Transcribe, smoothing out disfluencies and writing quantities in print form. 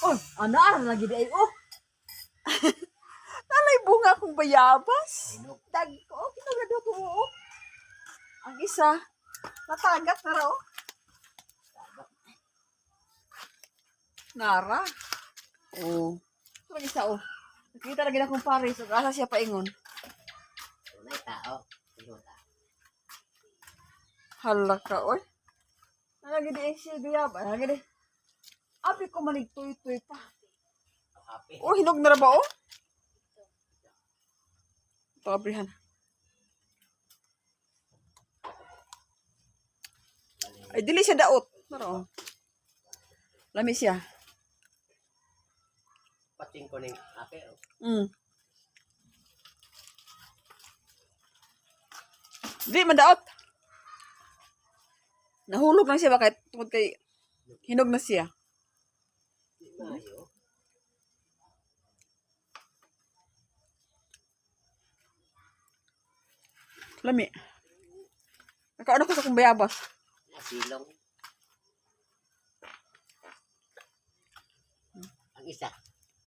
Oh, anar lagi di ay. Oh, nalay bunga kong bayabas. Dag, oh, kinagado ko mo. Oh. Ang isa, natagak na raw. Nara. Oh. Ito ang isa, oh. Nakita lagi na kong pares. So, asa siya paingon. May tao. Pinuta. Hala ka, oy. Lagi di ay siya bayabas. Lagi di. Api ko manigtoy-toy pa. Happy. Oh, hinog na ra ba, oh? Ito, abrihan. Ay, dili siya daot. Naro. Lami siya. Pating ko ning happy. Di man daot. Nahulog lang siya ba kahit tungkol kay hinog na siya. Mayo. Lami. Nakaano ko sa kong bayabas. Nasilong. Ang isa.